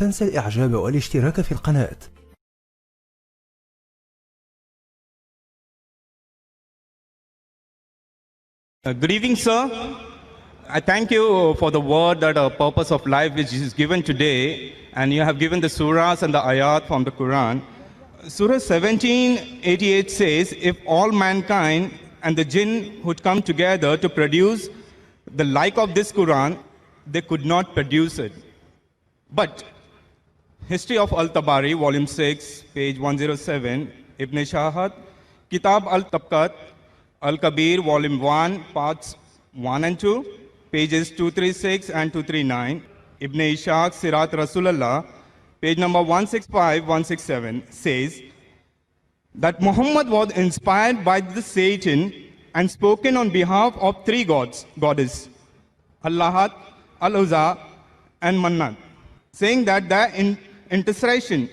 تنسى الإعجاب والاشتراك في القناة. Good evening, sir. I thank you for the word that a purpose of life which is given today, and you have given the surahs and the ayat from the Quran. Surah 1788 says, if all mankind and the jinn would come together to produce the like of this Quran, they could not produce it. But History of Al-Tabari, volume 6, page 107, Ibn Shahat, Kitab Al-Tabqat, Al-Kabir, volume 1, parts 1 and 2, pages 236 and 239, Ibn Ishaq, Sirat Rasulullah, page number 165, 167, says that Muhammad was inspired by the Satan and spoken on behalf of three goddesses, Allahat, Al-Uzza, and Mannat, saying that their intercession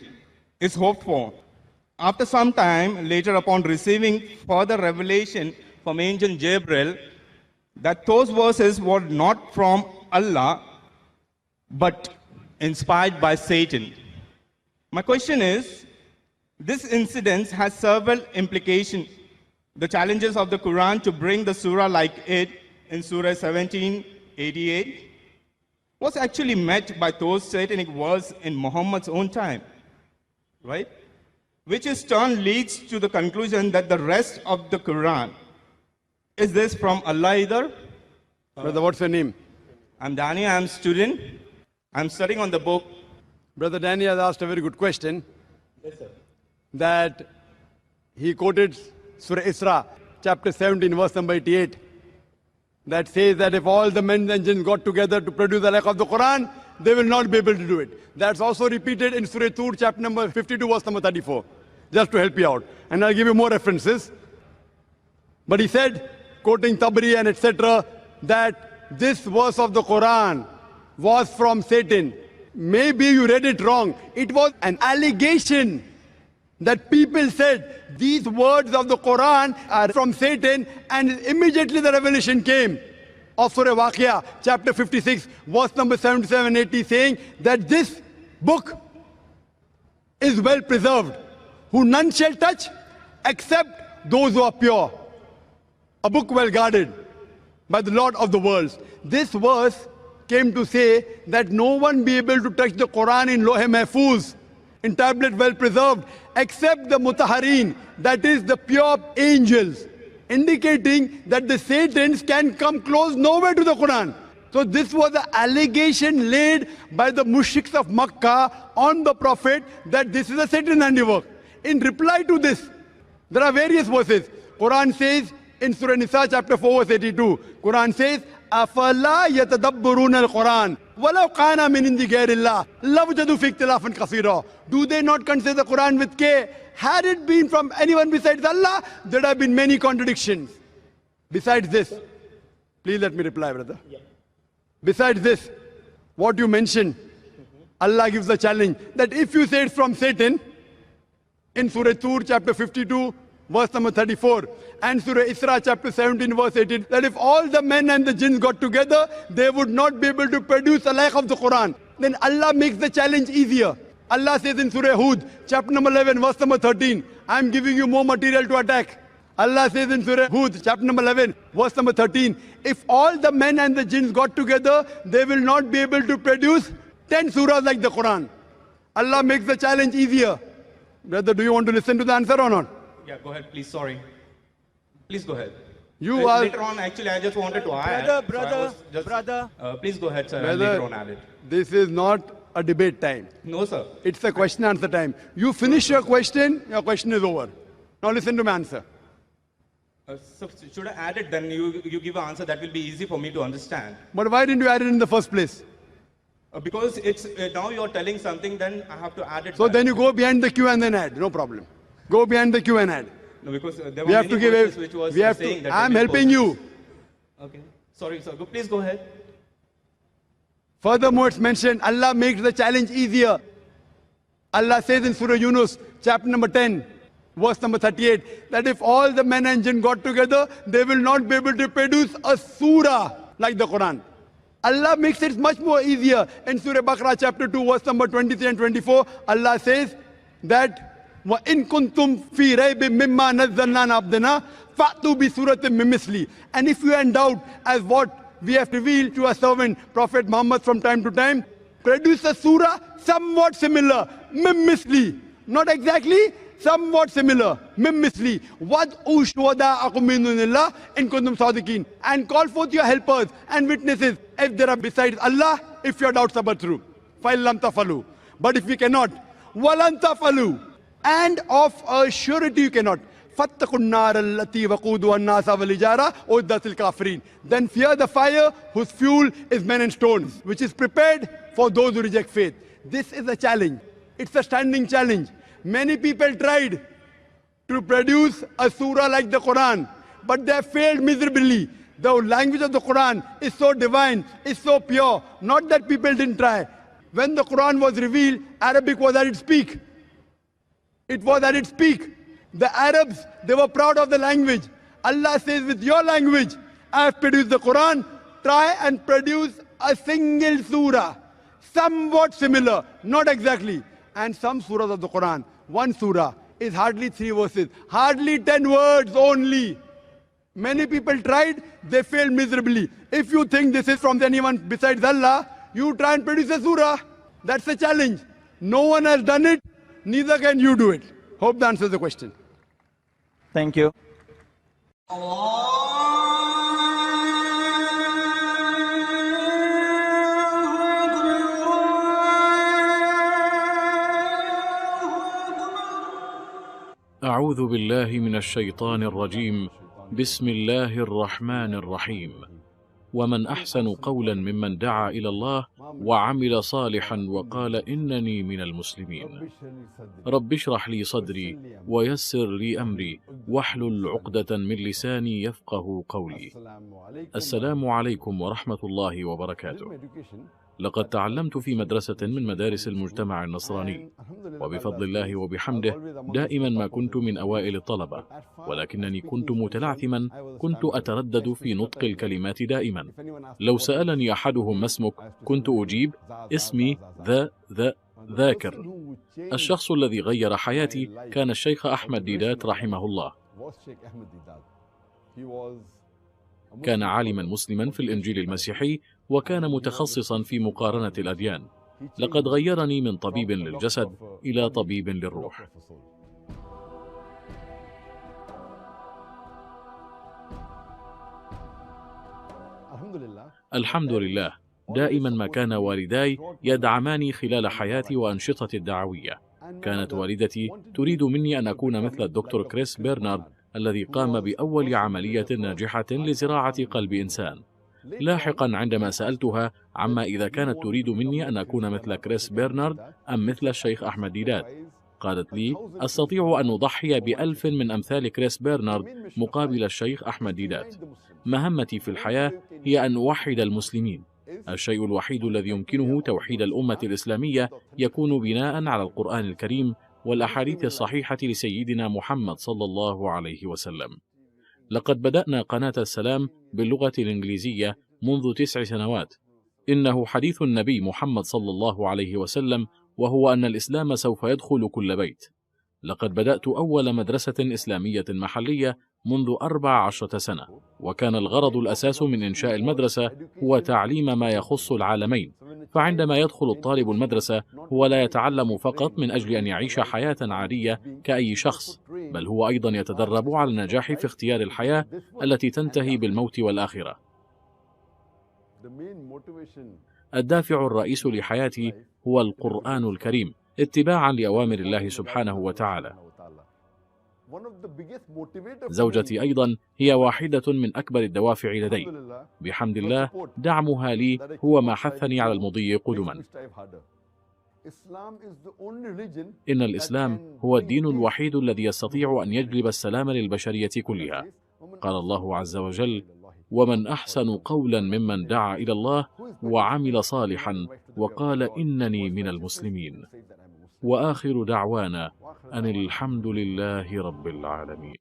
is hoped for. After some time, later upon receiving further revelation from angel Gabriel, that those verses were not from Allah, but inspired by Satan. My question is, this incident has several implications. The challenges of the Quran to bring the surah like it in Surah 1788 was actually met by those satanic verses in Muhammad's own time, right? Which in turn leads to the conclusion that the rest of the Quran, is this from Allah either? Brother, what's your name? I'm Danny, I'm a student. I'm studying on the book. Brother Danny has asked a very good question. Yes, sir. That he quoted Surah Isra, chapter 17, verse number 88. That says that if all the men and jinn got together to produce the like of the Quran, they will not be able to do it. That's also repeated in Surah Tur, chapter number 52, verse number 34. Just to help you out. And I'll give you more references. But he said, quoting Tabari and etc., that this verse of the Quran was from Satan. Maybe you read it wrong. It was an allegation that people said these words of the Quran are from Satan, and immediately the revelation came of Surah Waqia, chapter 56, verse number 77-80, saying that this book is well preserved, who none shall touch except those who are pure. A book well guarded by the Lord of the worlds. This verse came to say that no one be able to touch the Quran in Lohe Mahfuz, in tablet well preserved, except the Mutaharin, that is the pure angels, indicating that the Satans can come close nowhere to the Quran. So this was the allegation laid by the mushriks of Makkah on the Prophet that this is a Satan handiwork. In reply to this, there are various verses. Quran says in Surah Nisa chapter 4 verse 82, Quran says, أَفَلَا يَتَدَبَّرُونَ الْقُرْآنَ وَلَوْ قَانَ مِنْ عِنْدِ غَيْرِ اللَّهِ لَوْجَدُوا فِي اخْتِلَافًا كَثِيرًا. Do they not consider the Quran with care? Had it been from anyone besides Allah, there would have been many contradictions. Besides this, please let me reply, brother. Yeah. Besides this, what you mentioned, Allah gives the challenge that if you say it's from Satan, in Surah Tur, chapter 52, verse number 34, and Surah Isra, chapter 17, verse 18, that if all the men and the jinns got together, they would not be able to produce a like of the Quran. Then Allah makes the challenge easier. Allah says in Surah Hud, chapter number 11, verse number 13, I am giving you more material to attack. Allah says in Surah Hud, chapter number 11, verse number 13, if all the men and the jinns got together, they will not be able to produce 10 surahs like the Quran. Allah makes the challenge easier. Brother, do you want to listen to the answer or not? Yeah, go ahead, please. Sorry. Please go ahead. You are... Later on, actually, I just wanted to add. Brother. Please go ahead, sir. Brother, and later on add it. this is not a debate time. No, sir. It's a question answer time. You finish your question is over. Now listen to my answer. So should I add it? Then you give an answer that will be easy for me to understand. But why didn't you add it in the first place? Because it's now you're telling something, then I have to add it. So back. then you go behind the queue and then add. No problem. Go behind the queue and add. No, because there We were have to many give verses a, which was we have saying to, that. I'm they will helping you. Okay. Sorry, sir. Please go ahead. Furthermore, it's mentioned, Allah makes the challenge easier. Allah says in Surah Yunus, chapter number 10, verse number 38, that if all the men and jinn got together, they will not be able to produce a surah like the Quran. Allah makes it much more easier. In Surah Baqarah chapter 2 verse number 23 and 24, Allah says that وَإِن كُنْتُمْ فِي رَيْبٍ مِّمَّا نَزَّلْنَا عَبْدَنَا فَأْتُوا بِسُورَةٍ مِّن مِّثْلِهِ. And if you are in doubt as what we have revealed to our servant Prophet Muhammad from time to time, produce a surah somewhat similar, مِّن مِّثْلِهِ. Not exactly, somewhat similar, مِّن مِّثْلِهِ. وَادْعُوا شُهَدَاءَكُم مِّن دُونِ اللَّهِ إِن كُنتُم صَادِقِينَ. And call forth your helpers and witnesses if there are besides Allah, if your doubts are but true. فَإِن لَّمْ تَفْعَلُوا. But if we cannot, وَلَن تَفْعَلُوا. And of a surety you cannot. فَاتَّقُوا النَّارَ الَّتِي وَقُودُهَا النَّاسَ وَالْحِجَارَةُ أُعِدَّتْ لِلْكَافِرِينَ. Then fear the fire whose fuel is men and stones, which is prepared for those who reject faith. This is a challenge. It's a standing challenge. Many people tried to produce a surah like the Quran, but they have failed miserably. The language of the Quran is so divine, is so pure. Not that people didn't try. When the Quran was revealed, Arabic was at its peak. It was at its peak. The Arabs, they were proud of the language. Allah says, with your language, I have produced the Quran. Try and produce a single surah, somewhat similar, not exactly. And some surahs of the Quran, one surah is hardly 3 verses, hardly 10 words only. Many people tried, they failed miserably. If you think this is from anyone besides Allah, you try and produce a surah. That's a challenge. No one has done it, neither can you do it. Hope that answers the question. Thank you. أعوذ بالله من الشيطان الرجيم. بسم الله الرحمن الرحيم. ومن أحسن قولا ممن دعا إلى الله وعمل صالحا وقال إنني من المسلمين. رب اشرح لي صدري ويسر لي أمري واحلل عقدة من لساني يفقه قولي. السلام عليكم ورحمة الله وبركاته. لقد تعلمت في مدرسة من مدارس المجتمع النصراني، وبفضل الله وبحمده دائما ما كنت من أوائل الطلبة، ولكنني كنت متلعثما، كنت أتردد في نطق الكلمات دائما. لو سألني أحدهم ما اسمك كنت أجيب اسمي ذاكر. الشخص الذي غير حياتي كان الشيخ أحمد ديدات رحمه الله. كان عالما مسلما في الإنجيل المسيحي، وكان متخصصا في مقارنة الأديان. لقد غيرني من طبيب للجسد إلى طبيب للروح. الحمد لله. دائما ما كان والداي يدعماني خلال حياتي وأنشطتي الدعوية. كانت والدتي تريد مني أن أكون مثل الدكتور كريس بيرنارد الذي قام بأول عملية ناجحة لزراعة قلب إنسان. لاحقا عندما سألتها عما إذا كانت تريد مني أن أكون مثل كريس بيرنارد أم مثل الشيخ أحمد ديدات، قالت لي أستطيع أن أضحي ب1000 من أمثال كريس بيرنارد مقابل الشيخ أحمد ديدات. مهمتي في الحياة هي أن أوحد المسلمين. الشيء الوحيد الذي يمكنه توحيد الأمة الإسلامية يكون بناء على القرآن الكريم والأحاديث الصحيحة لسيدنا محمد صلى الله عليه وسلم. لقد بدأنا قناة السلام باللغة الإنجليزية منذ 9 سنوات. إنه حديث النبي محمد صلى الله عليه وسلم، وهو أن الإسلام سوف يدخل كل بيت. لقد بدأت أول مدرسة إسلامية محلية منذ 14 سنة، وكان الغرض الأساس من إنشاء المدرسة هو تعليم ما يخص العالمين. فعندما يدخل الطالب المدرسة هو لا يتعلم فقط من أجل أن يعيش حياة عادية كأي شخص، بل هو أيضا يتدرب على النجاح في اختيار الحياة التي تنتهي بالموت والآخرة. الدافع الرئيس لحياتي هو القرآن الكريم، اتباعا لأوامر الله سبحانه وتعالى. زوجتي أيضا هي واحدة من أكبر الدوافع لدي. بحمد الله دعمها لي هو ما حثني على المضي قدما. إن الإسلام هو الدين الوحيد الذي يستطيع أن يجلب السلام للبشرية كلها. قال الله عز وجل: ومن أحسن قولا ممن دعا إلى الله وعمل صالحا وقال إنني من المسلمين. وآخر دعوانا أن الحمد لله رب العالمين.